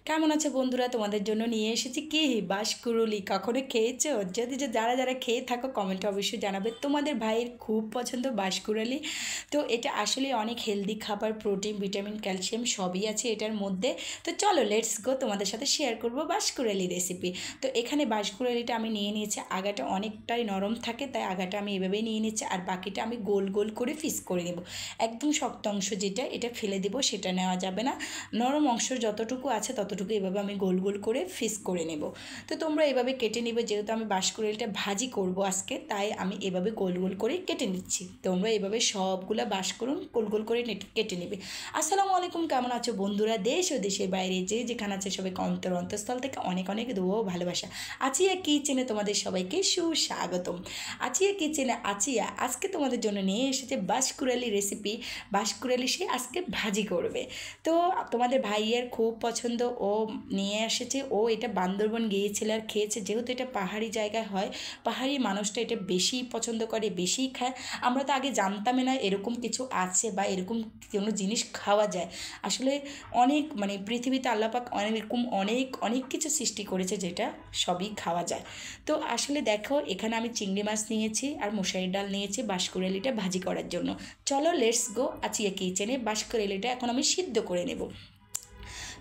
কেমন আছে বন্ধুরা? তোমাদের জন্য নিয়ে এসেছি কি বাঁশকুড়ুলি। কখনো খেয়েছো? যদি যারা যারা খেয়ে থাকো কমেন্টে অবশ্যই জানাবে। তোমাদের ভাইয়ের খুব পছন্দ বাঁশকুড়ুলি। তো এটা আসলে অনেক হেলদি খাবার, প্রোটিন, ভিটামিন, ক্যালসিয়াম সবই আছে এটার মধ্যে। তো চলো লেটস গো, তোমাদের সাথে শেয়ার করবো বাঁশকুড়ুলি রেসিপি। তো এখানে বাঁশকুড়ুলিটা আমি নিয়ে নিয়েছি, আগাটা অনেকটাই নরম থাকে তাই আগাটা আমি এভাবেই নিয়ে নিচ্ছি, আর বাকিটা আমি গোল গোল করে পিস করে নেব। একদম শক্ত অংশ যেটা এটা ফেলে দেবো, সেটা নেওয়া যাবে না। নরম অংশ যতটুকু আছে ততটুকু এভাবে আমি গোল গোল করে পিস করে নেব। তো তোমরা এভাবে কেটে নেবে, যেহেতু আমি বাঁশকুড়ুলিটা ভাজি করব আজকে, তাই আমি এভাবে গোল গোল করে কেটে নিচ্ছি। তোমরা এভাবে সবগুলো বাঁশকুড়ুল গোল গোল করে কেটে নেবে। আসসালামু আলাইকুম, কেমন আছো বন্ধুরা? দেশ ও দেশের বাইরে যে যেখানে আছে সবাইকে অন্তঃস্থল থেকে অনেক অনেক দোয়া ও ভালোবাসা। আচিয়া কিচেনে তোমাদের সবাইকে সুস্বাগতম। আচিয়া কিচেনে আচিয়া আজকে তোমাদের জন্য নিয়ে এসেছে বাঁশকুড়ুলি রেসিপি। বাঁশকুড়ুলি সে আজকে ভাজি করবে। তো তোমাদের ভাইয়ের খুব পছন্দ, ও নিয়ে এসেছে। ও এটা বান্দরবন গিয়েছিল আর খেয়েছে, যেহেতু এটা পাহাড়ি জায়গায় হয়, পাহাড়ি মানুষটা এটা বেশি পছন্দ করে, বেশিই খায়। আমরা তো আগে জানতামই না এরকম কিছু আছে বা এরকম কোনো জিনিস খাওয়া যায়। আসলে অনেক পৃথিবীতে আল্লাপাক এরকম অনেক অনেক কিছু সৃষ্টি করেছে যেটা সবই খাওয়া যায়। তো আসলে দেখো, এখানে আমি চিংড়ি মাছ নিয়েছি আর মশারির ডাল নিয়েছি বাঁশকুড়ুলিটা ভাজি করার জন্য। চলো লেটস গো আচিয়া কিচেনে। বাঁশকুড়ুলিটা এখন আমি সিদ্ধ করে নেব।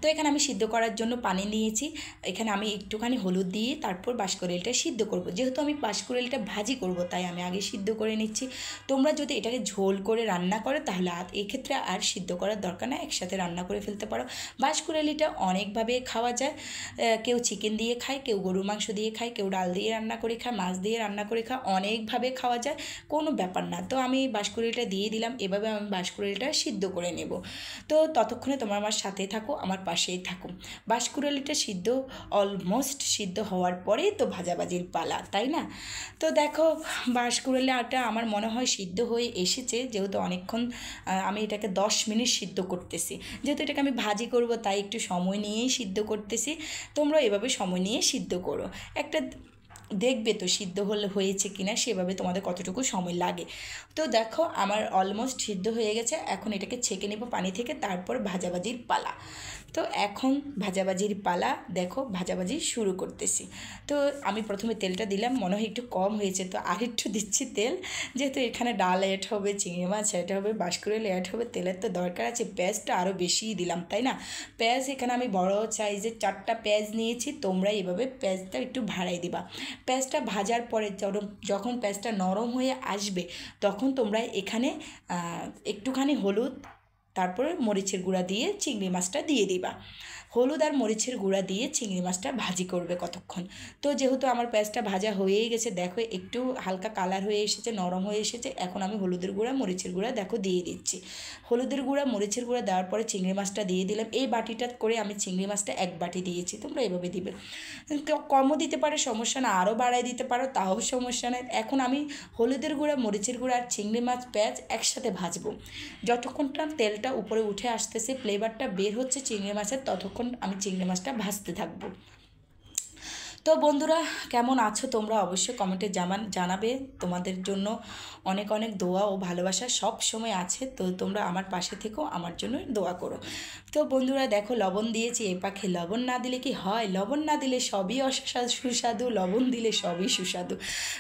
তো এখানে আমি সিদ্ধ করার জন্য পানি নিয়েছি। এখানে আমি একটুখানি হলুদ দিয়ে তারপর বাঁশকুড়ুলিটা সিদ্ধ করব। যেহেতু আমি বাঁশকুড়ুলিটা ভাজি করব তাই আমি আগে সিদ্ধ করে নিচ্ছি। তোমরা যদি এটাকে ঝোল করে রান্না করো তাহলে এক্ষেত্রে আর সিদ্ধ করার দরকার নেই, একসাথে রান্না করে ফেলতে পারো। বাঁশকুড়ুলিটা অনেকভাবে খাওয়া যায়। কেউ চিকেন দিয়ে খায়, কেউ গরুর মাংস দিয়ে খায়, কেউ ডাল দিয়ে রান্না করে খায়, মাছ দিয়ে রান্না করে খায়, অনেকভাবে খাওয়া যায়, কোনো ব্যাপার না। তো আমি বাঁশকুড়ুলিটা দিয়ে দিলাম, এভাবে আমি বাঁশকুড়ুলিটা সিদ্ধ করে নেব। তো ততক্ষণে তোমরা আমার সাথে থাকো, আমার পাশেই থাকুন। বাঁশকুড়ুলিটা সিদ্ধ অলমোস্ট সিদ্ধ হওয়ার পরেই তো ভাজাভাজির পালা, তাই না? তো দেখো, বাঁশকুড়ুলিটা আমার মনে হয় সিদ্ধ হয়ে এসেছে, যেহেতু অনেকক্ষণ আমি এটাকে 10 মিনিট সিদ্ধ করতেছি। যেহেতু এটাকে আমি ভাজি করব তাই একটু সময় নিয়েই সিদ্ধ করতেছি। তোমরা এভাবে সময় নিয়ে সিদ্ধ করো। একটা দেখবে তো সিদ্ধ হয়েছে কিনা, সেভাবে তোমাদের কতটুকু সময় লাগে। তো দেখো আমার অলমোস্ট সিদ্ধ হয়ে গেছে, এখন এটাকে ছেঁকে নেব পানি থেকে, তারপর ভাজাভাজির পালা। তো এখন ভাজাভাজির পালা, দেখো ভাজাভাজি শুরু করতেছি। তো আমি প্রথমে তেলটা দিলাম, মনে হয় একটু কম হয়েছে, তো আর একটু দিচ্ছি তেল। যেহেতু এখানে ডাল অ্যাড হবে, চিংড়ি মাছ অ্যাড হবে, বাঁশকুড়ুলি অ্যাড হবে, তেলের তো দরকার আছে। পেঁয়াজটা আরও বেশিই দিলাম, তাই না? পেঁয়াজ এখানে আমি বড় সাইজের 4টা পেঁয়াজ নিয়েছি। তোমরা এভাবে পেঁয়াজটা একটু ভাড়াই দিবা। পেঁয়াজটা ভাজার পরে যখন পেঁয়াজটা নরম হয়ে আসবে, তখন তোমরা এখানে একটুখানি হলুদ, তারপরে মরিচের গুঁড়া দিয়ে চিংড়ি মাছটা দিয়ে দিবা। হলুদ আর মরিচের গুঁড়া দিয়ে চিংড়ি মাছটা ভাজি করবে কতক্ষণ। তো যেহেতু আমার পেঁয়াজটা ভাজা হয়েই গেছে, দেখো একটু হালকা কালার হয়ে এসেছে, নরম হয়ে এসেছে। এখন আমি হলুদের গুঁড়া, মরিচের গুঁড়া দেখো দিয়ে দিচ্ছি। হলুদের গুঁড়া, মরিচের গুঁড়া দেওয়ার পরে চিংড়ি মাছটা দিয়ে দিলাম। এই বাটিটা করে আমি চিংড়ি মাছটা 1 বাটি দিয়েছি, তোমরা এভাবে দিবে। কমও দিতে পারে, সমস্যা না, আরও বাড়াই দিতে পারো, তাও সমস্যা নেই। এখন আমি হলুদের গুঁড়া, মরিচের গুঁড়া আর চিংড়ি মাছ, পেঁয়াজ একসাথে ভাজবো। যতক্ষণটা তেলটা উপরে উঠে আসতেছে, ফ্লেভারটা বের হচ্ছে চিংড়ি মাছের, ততক্ষণ আমি চিংড়ি মাছটা ভাজতে থাকবো। তো বন্ধুরা, কেমন আছো তোমরা? অবশ্যই কমেন্টে জানাবে। তোমাদের জন্য অনেক অনেক দোয়া ও ভালোবাসা সব সময় আছে। তো তোমরা আমার পাশে থেকো, আমার জন্য দোয়া করো। তো বন্ধুরা দেখো, লবণ দিয়েছি। এই পাখে লবণ না দিলে কি হয়? লবণ না দিলে সবই সুস্বাদু, লবণ দিলে সবই সুস্বাদু।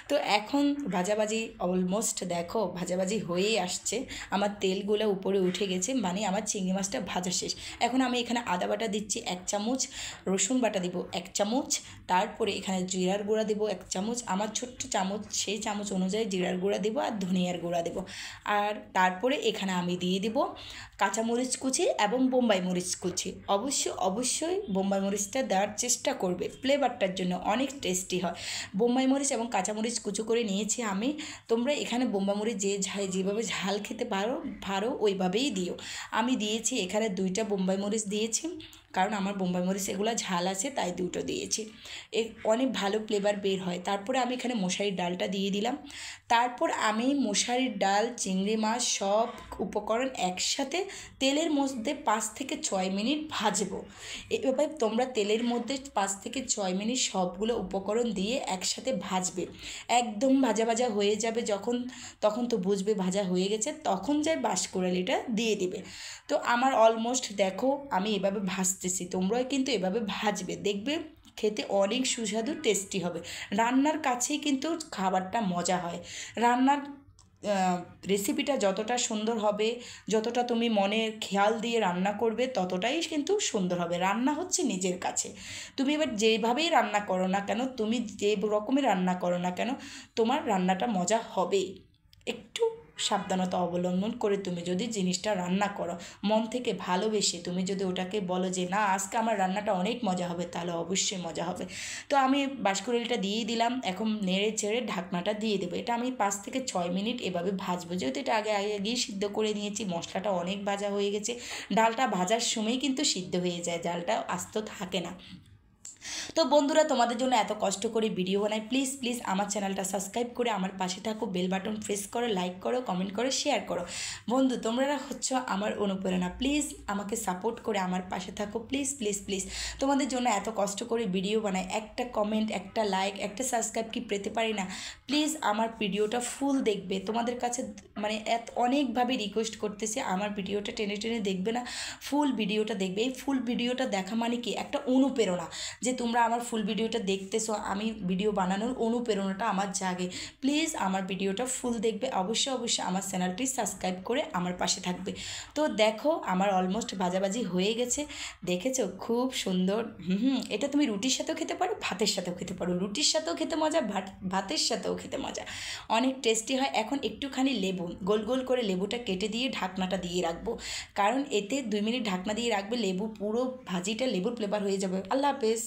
তো এখন ভাজাভাজি অলমোস্ট, দেখো ভাজাভাজি হয়েই আসছে। আমার তেলগুলো উপরে উঠে গেছে, মানে আমার চিংড়ি মাছটা ভাজা শেষ। এখন আমি এখানে আদা বাটা দিচ্ছি 1 চামচ, রসুন বাটা দিব 1 চামচ, তারপরে এখানে জিরার গুঁড়া দেবো 1 চামচ। আমার ছোট্ট চামচ, সেই চামচ অনুযায়ী জিরার গুঁড়া দেবো আর ধনিয়ার গুঁড়া দেবো। আর তারপরে এখানে আমি দিয়ে দিব কাঁচামরিচ কুচি এবং বোম্বাই মরিচ কুচি। অবশ্যই বোম্বাই মরিচটা দেওয়ার চেষ্টা করবে, ফ্লেভারটার জন্য অনেক টেস্টি হয়। বোম্বাই মরিচ এবং কাঁচামরিচ কুচি করে নিয়েছি আমি। তোমরা এখানে বোম্বাই মরিচ যেভাবে ঝাল খেতে পারো ওইভাবেই দিও। আমি দিয়েছি এখানে 2টা বোম্বাই মরিচ দিয়েছি, কারণ আমার বোম্বাই মরিচ এগুলো ঝাল আছে তাই 2টো দিয়েছি। অনেক ভালো ফ্লেভার বের হয়। তারপরে আমি এখানে মশারির ডালটা দিয়ে দিলাম। তারপর আমি মশারির ডাল, চিংড়ি মাছ সব উপকরণ একসাথে তেলের মধ্যে 5 থেকে 6 মিনিট ভাজবো। এভাবে তোমরা তেলের মধ্যে 5 থেকে 6 মিনিট সবগুলো উপকরণ দিয়ে একসাথে ভাজবে। একদম ভাজা ভাজা হয়ে যাবে যখন, তখন তো বুঝবে ভাজা হয়ে গেছে, তখন যাই বাঁশকুড়ুলিটা দিয়ে দিবে। তো আমার অলমোস্ট দেখো আমি এভাবে ভাজতে ভাজতেছি, তোমরাও কিন্তু এভাবে ভাজবে, দেখবে খেতে অনেক সুস্বাদু টেস্টি হবে। রান্নার কাছেই কিন্তু খাবারটা মজা হয়। রান্নার রেসিপিটা যতটা সুন্দর হবে, যতটা তুমি মনের খেয়াল দিয়ে রান্না করবে, ততটাই কিন্তু সুন্দর হবে। রান্না হচ্ছে নিজের কাছে। তুমি এবার যেভাবেই রান্না করো না কেন, তুমি যে রকমের রান্না করো না কেন, তোমার রান্নাটা মজা হবেই। একটু সাবধানতা অবলম্বন করে তুমি যদি জিনিসটা রান্না করো, মন থেকে ভালোবেসে তুমি যদি ওটাকে বলো যে না আজকে আমার রান্নাটা অনেক মজা হবে, তাহলে অবশ্যই মজা হবে। তো আমি বাঁশকুড়ালিটা দিয়েই দিলাম, এখন নেড়ে চেড়ে ঢাকনাটা দিয়ে দেবো। এটা আমি 5 থেকে 6 মিনিট এভাবে ভাজবো, যেহেতু এটা আগেই সিদ্ধ করে নিয়েছি, মশলাটা অনেক ভাজা হয়ে গেছে। ডালটা ভাজার সময় কিন্তু সিদ্ধ হয়ে যায়, ডালটা আস্ত থাকে না। তো বন্ধুরা, তোমাদের জন্য এত কষ্ট করে ভিডিও বানাই, প্লিজ প্লিজ আমার চ্যানেলটা সাবস্ক্রাইব করে আমার পাশে থাকো, বেল বাটন প্রেস করো, লাইক করো, কমেন্ট করো, শেয়ার করো। বন্ধু, তোমরা হচ্ছে আমার অনুপ্রেরণা, প্লিজ আমাকে সাপোর্ট করে আমার পাশে থাকো, প্লিজ প্লিজ প্লিজ। তোমাদের জন্য এত কষ্ট করে ভিডিও বানাই, একটা কমেন্ট, একটা লাইক, একটা সাবস্ক্রাইব কি পেতে পারি না? প্লিজ আমার ভিডিওটা ফুল দেখবে, তোমাদের কাছে মানে অনেকভাবে রিকোয়েস্ট করতেছি, আমার ভিডিওটা টেনে টেনে দেখবে না, ফুল ভিডিওটা দেখবে। এই ফুল ভিডিওটা দেখা মানে কি একটা অনুপ্রেরণা, যে তোমরা আমার ফুল ভিডিওটা দেখতেছো, আমি ভিডিও বানানোর অনুপ্রেরণাটা আমার জাগে। প্লিজ আমার ভিডিওটা ফুল দেখবে, অবশ্যই অবশ্যই আমার চ্যানেলটি সাবস্ক্রাইব করে আমার পাশে থাকবে। তো দেখো আমার অলমোস্ট ভাজাভাজি হয়ে গেছে, দেখেছো খুব সুন্দর। এটা তুমি রুটির সাথেও খেতে পারো, ভাতের সাথেও খেতে পারো, রুটির সাথেও খেতে মজা, ভাতের সাথেও খেতে মজা, অনেক টেস্টি হয়। এখন একটুখানি লেবু, গোল গোল করে লেবুটা কেটে দিয়ে ঢাকনাটা দিয়ে রাখবো, কারণ এতে 2 মিনিট ঢাকনা দিয়ে রাখবে, লেবু পুরো ভাজিটা লেবুর ফ্লেভার হয়ে যাবে। আল্লাহ হাফেজ।